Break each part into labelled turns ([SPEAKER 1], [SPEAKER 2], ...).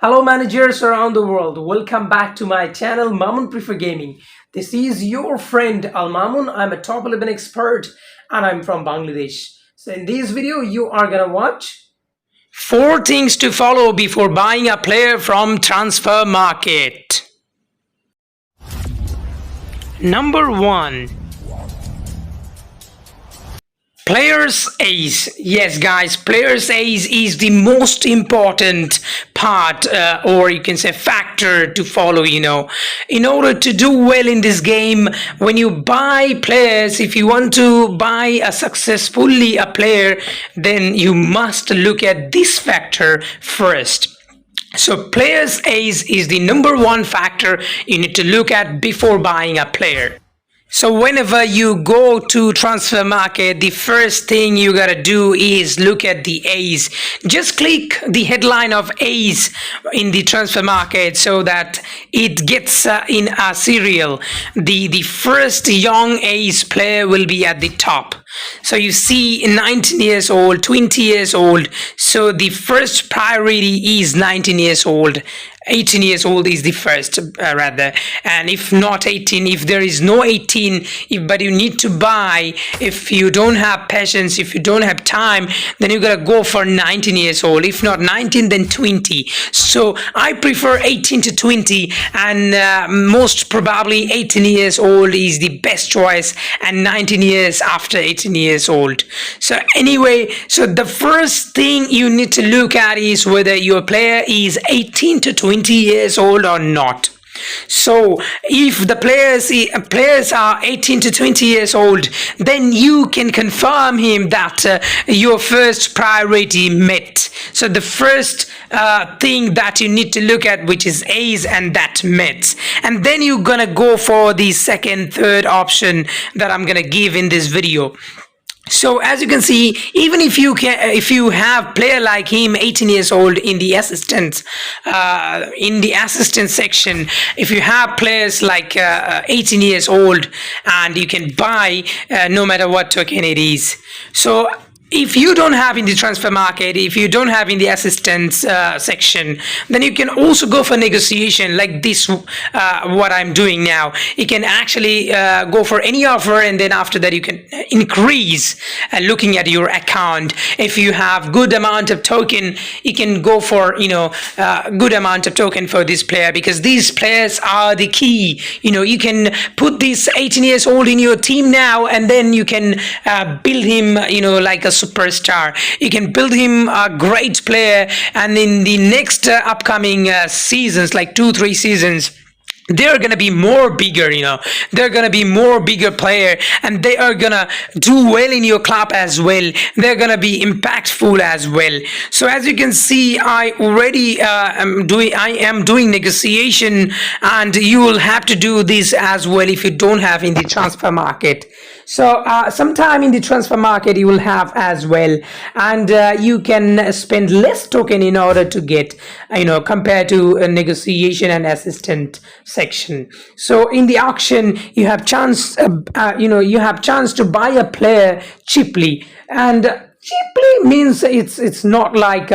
[SPEAKER 1] Hello managers around the world, welcome back to my channel Mamun Prefer Gaming. This is your friend Al Mamun. I'm a top 11 expert and I'm from Bangladesh. So in this video you are gonna watch 4 things to follow before buying a player from transfer market. Number 1. Players Ace. Yes guys, Players Ace is the most important part or you can say factor to follow. In order to do well in this game, when you buy players, if you want to buy successfully a player, then you must look at this factor first. So Players Ace is the number 1 factor you need to look at before buying a player. So whenever you go to transfer market, the first thing you gotta do is look at the Ace. Just click the headline of Ace in the transfer market so that it gets in a serial. The first young Ace player will be at the top. So you see 19 years old, 20 years old. So the first priority is 19 years old. 18 years old is the first rather, and if not 18, if there is no 18, but you need to buy, if you don't have patience, if you don't have time, then you gotta go for 19 years old. If not 19, then 20. So I prefer 18 to 20, and most probably 18 years old is the best choice, and 19 years after 18 years old. So anyway, so the first thing you need to look at is whether your player is 18 to 20 years old or not. So if the players are 18 to 20 years old, then you can confirm him that your first priority met. So the first thing that you need to look at, which is Ace, and that met, and then you're gonna go for the second, third option that I'm gonna give in this video. So as you can see, even if you have player like him 18 years old in the assistant section, if you have players like 18 years old, and you can buy no matter what token it is. So if you don't have in the transfer market, if you don't have in the assistance section, then you can also go for negotiation like this, what I'm doing now. You can actually go for any offer, and then after that you can increase looking at your account. If you have good amount of token, you can go for good amount of token for this player, because these players are the key. You can put this 18 years old in your team now, and then you can build him like a superstar. You can build him a great player, and in the next upcoming seasons, like 2-3 seasons, they're gonna be more bigger. They're gonna be more bigger player, and they are gonna do well in your club as well. They're gonna be impactful as well. So as you can see, I already am doing negotiation, and you will have to do this as well if you don't have in the transfer market. So sometime in the transfer market you will have as well, and you can spend less token in order to get compared to a negotiation and assistant section. So in the auction you have chance to buy a player cheaply, and cheaply means it's not like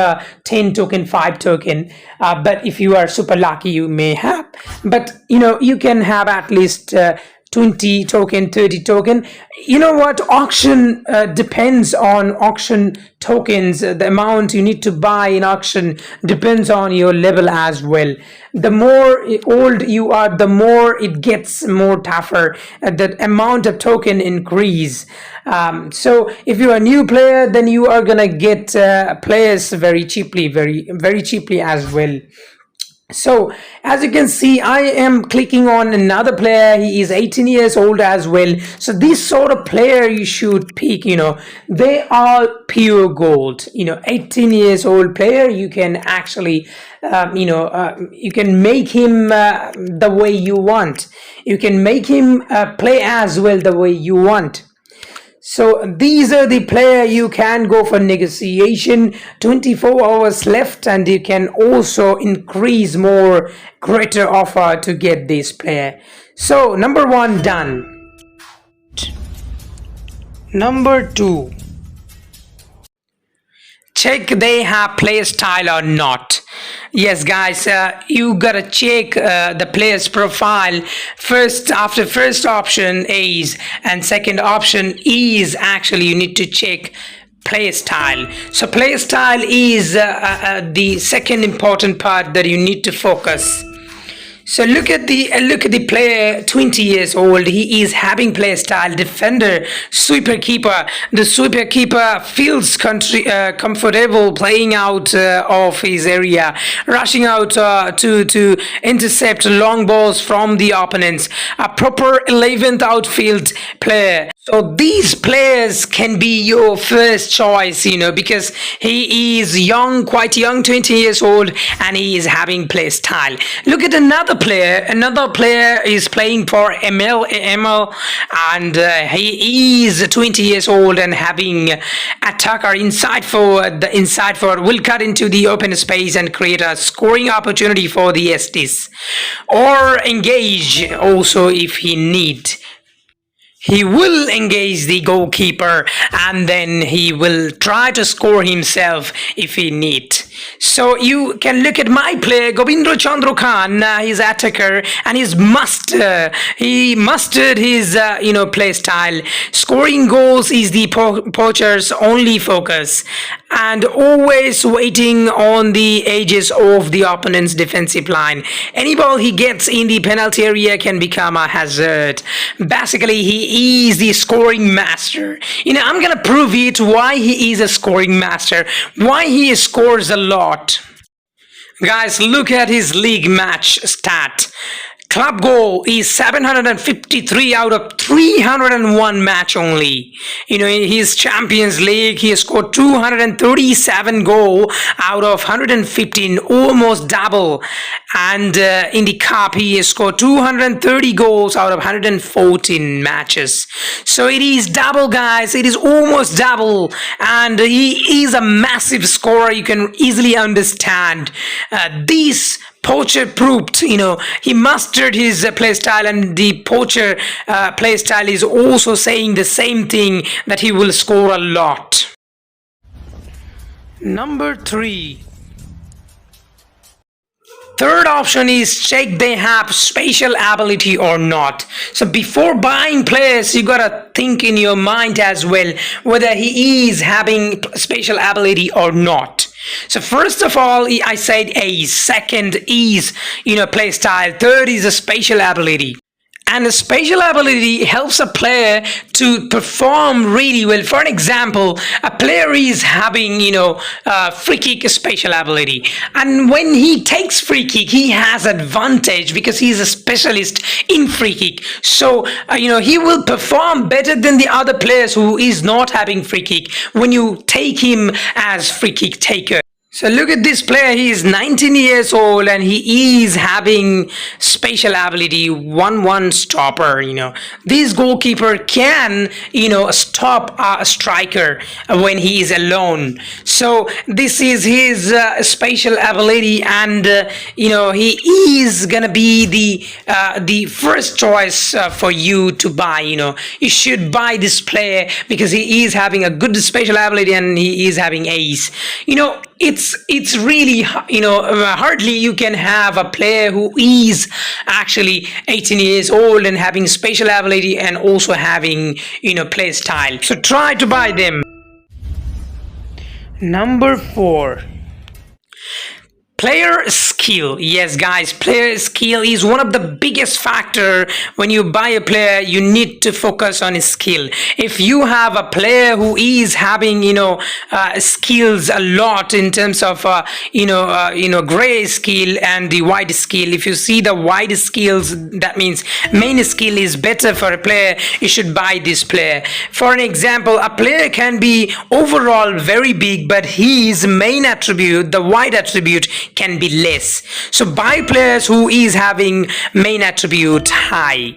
[SPEAKER 1] 10 token, 5 token, but if you are super lucky you may have, but you can have at least 20 token, 30 token. Auction depends on auction tokens. The amount you need to buy in auction depends on your level as well. The more old you are, the more it gets more tougher. The amount of token increase. So if you are a new player, then you are gonna get players very cheaply, very cheaply as well. So as you can see, I am clicking on another player. He is 18 years old as well. So this sort of player you should pick. They are pure gold. 18 years old player, you can actually you can make him the way you want. You can make him play as well the way you want. So these are the player you can go for negotiation. 24 hours left, and you can also increase more greater offer to get this player. So number 1 done. Number 2, check they have Playstyle or not. Yes, guys, you gotta check the player's profile first. After first option is and second option is, actually you need to check play style. So play style is the second important part that you need to focus. So look at the player, 20 years old. He is having play style defender, sweeper keeper. The sweeper keeper feels comfortable playing out of his area, rushing out to intercept long balls from the opponents. A proper 11th outfield player. So these players can be your first choice, because he is young, quite young, 20 years old, and he is having play style. Look at another player. Another player is playing for ML, and he is 20 years old and having attacker inside forward. The inside forward will cut into the open space and create a scoring opportunity for the Estes, or engage also if he need. He will engage the goalkeeper and then he will try to score himself if he need. So you can look at my player, Govindra Chandra Khan. He's attacker and he mastered his play style. Scoring goals is the poacher's only focus, and always waiting on the edges of the opponent's defensive line. Any ball he gets in the penalty area can become a hazard. Basically, he is the scoring master. I'm gonna prove it why he is a scoring master, why he scores a lot. Guys, look at his league match stat. Club goal is 753 out of 301 match only. In his Champions League, he scored 237 goal out of 115, almost double. And in the Cup, he scored 230 goals out of 114 matches. So it is double, guys. It is almost double. And he is a massive scorer. You can easily understand. This Poacher proved, he mastered his play style, and the Poacher play style is also saying the same thing, that he will score a lot. Number 3. Third option is check they have spatial ability or not. So before buying players, you gotta think in your mind as well whether he is having spatial ability or not. So first of all, I said A. Second is, play style. Third is a spatial ability. And the spatial ability helps a player to perform really well. For an example, a player is having, free kick spatial ability. And when he takes free kick, he has advantage because he's a specialist in free kick. So, he will perform better than the other players who is not having free kick when you take him as free kick taker. So look at this player. He is 19 years old and he is having spatial ability 1-1 stopper. This goalkeeper can stop a striker when he is alone. So this is his spatial ability, and he is gonna be the first choice for you to buy. You should buy this player because he is having a good spatial ability and he is having ace. It's really, hardly you can have a player who is actually 18 years old and having spatial ability and also having, play style. So try to buy them. Number 4. Player skill. Yes, guys, player skill is one of the biggest factor. When you buy a player, you need to focus on his skill. If you have a player who is having skills a lot in terms of gray skill and the wide skill, if you see the wide skills, that means main skill is better for a player, you should buy this player. For an example, a player can be overall very big, but his main attribute, the wide attribute, can be less. So buy players who is having main attribute high.